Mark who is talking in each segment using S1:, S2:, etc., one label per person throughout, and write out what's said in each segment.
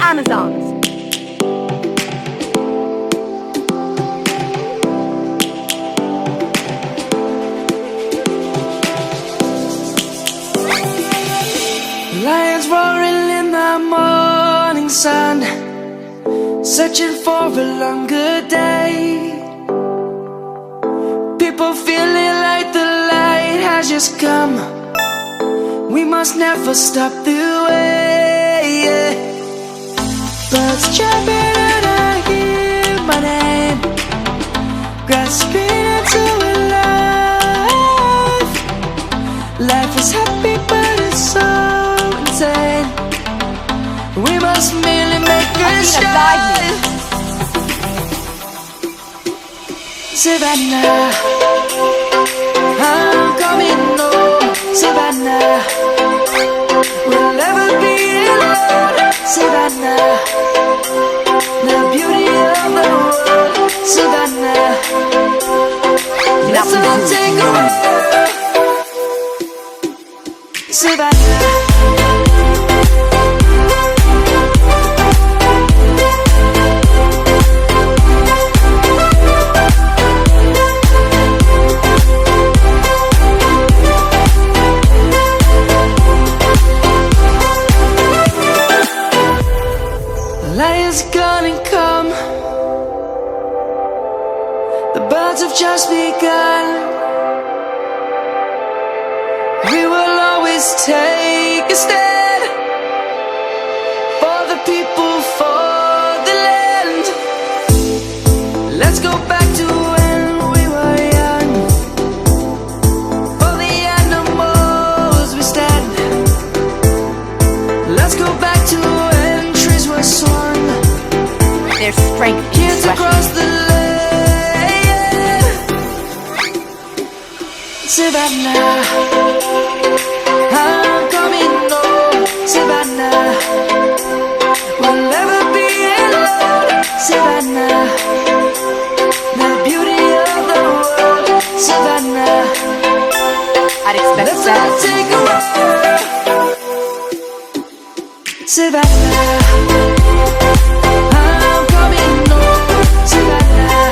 S1: Amazons.
S2: Lions roaring in the morning sun, searching for a longer day. People feeling like the light has just come. We must never stop the way. Birds chirping and I hear my name, grasping into a life. Life is happy but it's so insane. We must merely make a start. Savannah, I'm coming home. Savannah, we'll never be alone. Savannah, the beauty of the world. Savannah, let's all take a walk. Savannah. Lion's gonna come. The birds have just begun. We will always take a stand for the people, for the land. Let's go back to when we were young. For the animals we stand. Let's go back to when trees were swung.
S1: Their strength
S2: Kids across the land. Savannah, I'm coming home. Savannah, we'll never be alone. Savannah, the beauty of the world. Savannah,
S1: I'd expect
S2: let's
S1: that.
S2: all take a walk. Savannah, I'm coming home. Savannah,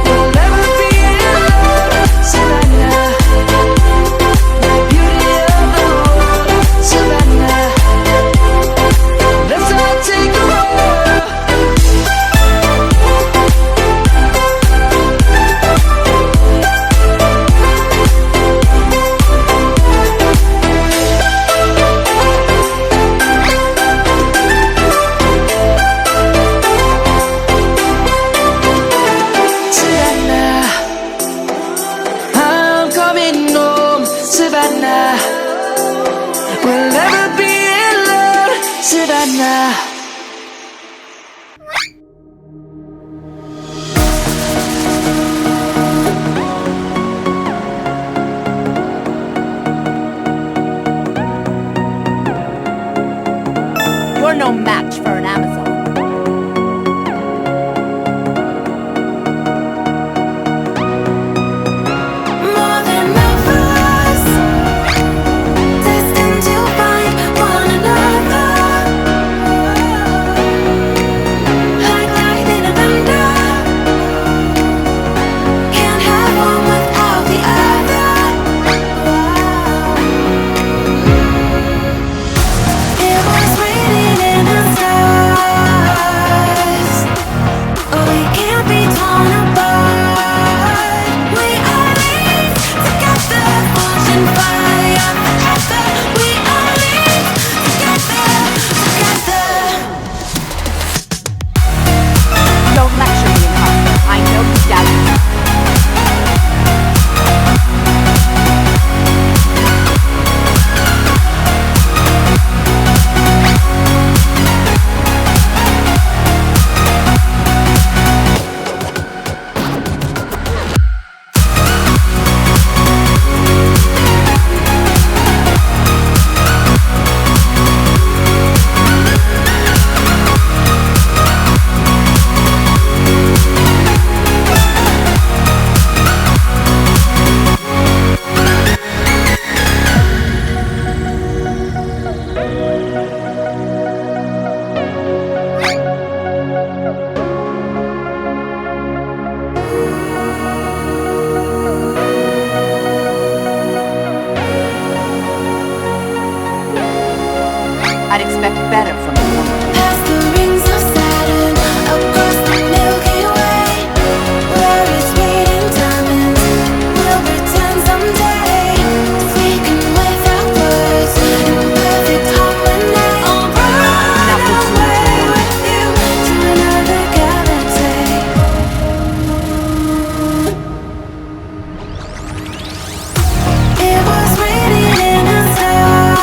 S2: we'll never be alone. Savannah, the beauty of the world. Savannah, let's all take a walk. Savannah, I'm coming home. Savannah, we'll never be alone. Savannah.
S1: You're no match for an Amazon.
S3: More than lovers, destined to find one another. Like lightning and thunder, can't have one without the other. It was raining in the sky.
S1: I'd expect better from a woman.
S3: Past the rings of Saturn, across the Milky Way, where it's waiting diamonds. We'll pretend someday, speaking without words, in perfect harmony. I'll run away with you to another galaxy. It was written in the stars.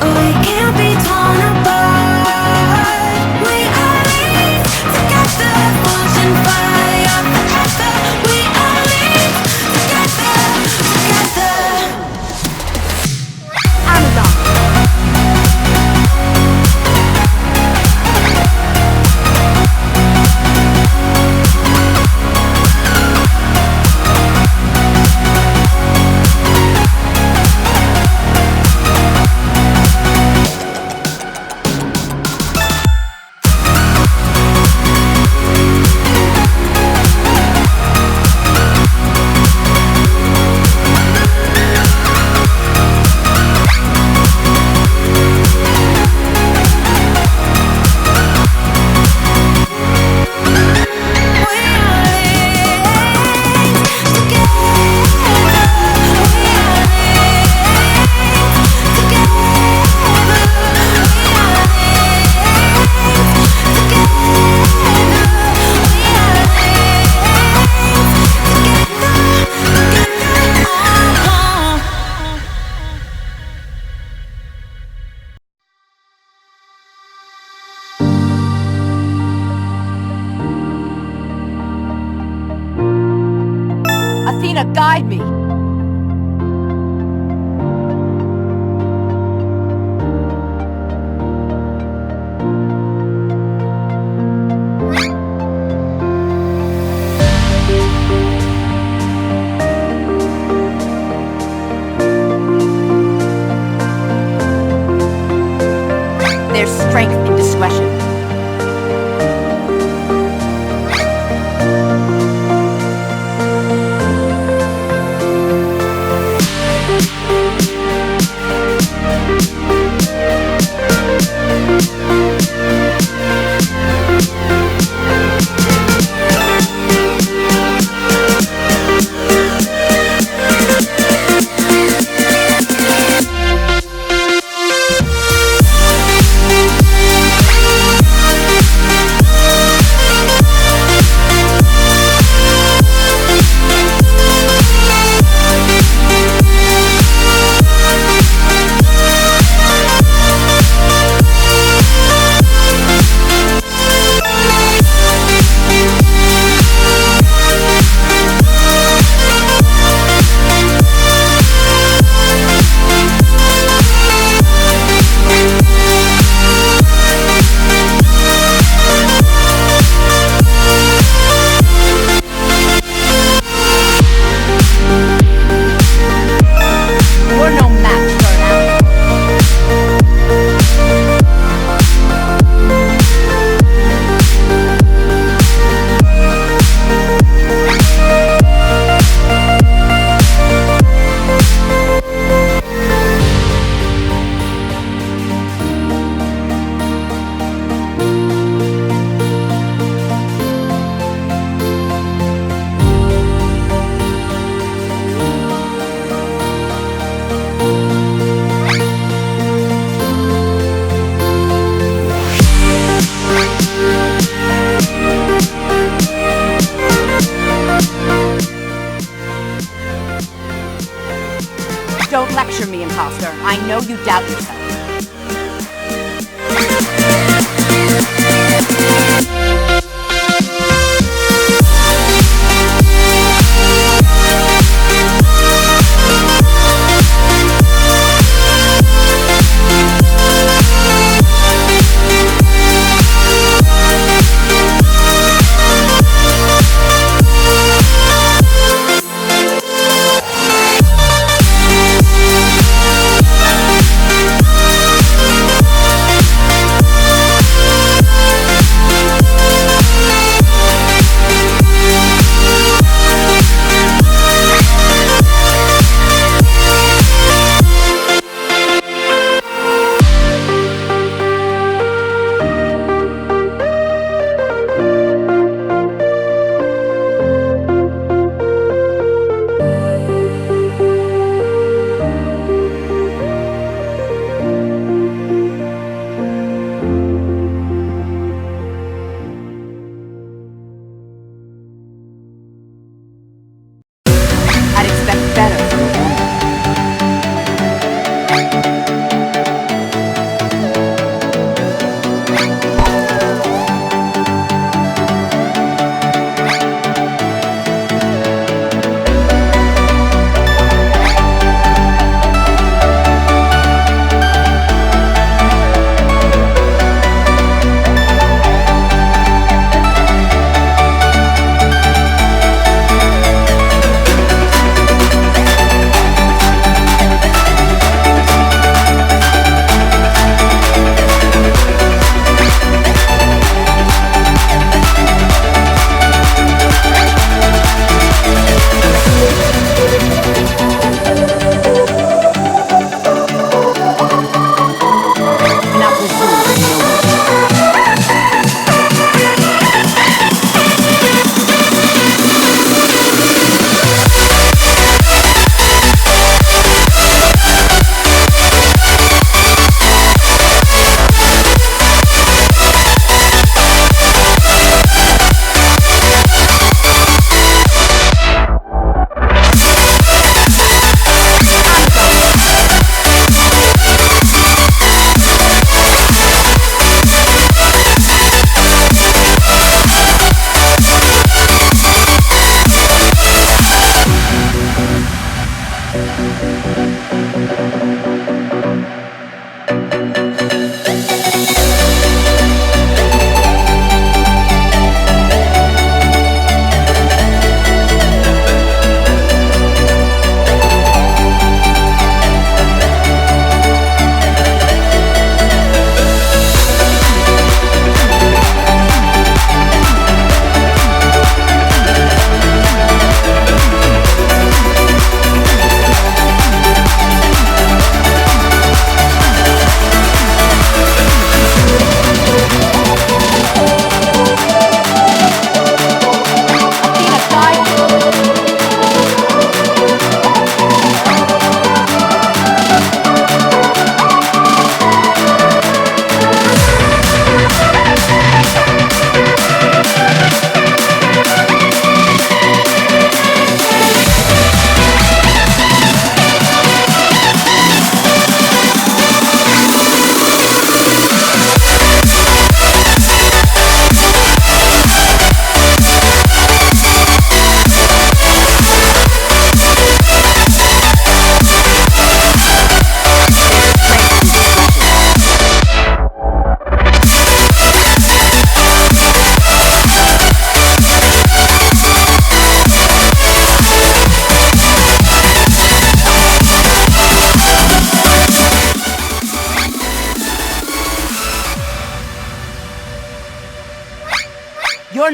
S3: We can't be torn apart. We are linked together, forging fire forever. We are linked together, together.
S1: Amazon. Athena, guide me. There's strength in discretion. Don't lecture me, imposter. I know you doubt yourself.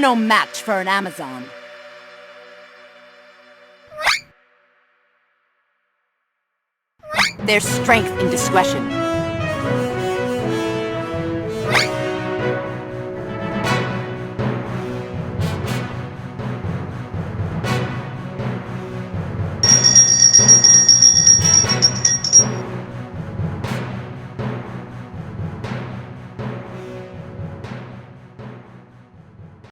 S1: no match for an Amazon. There's strength in discretion.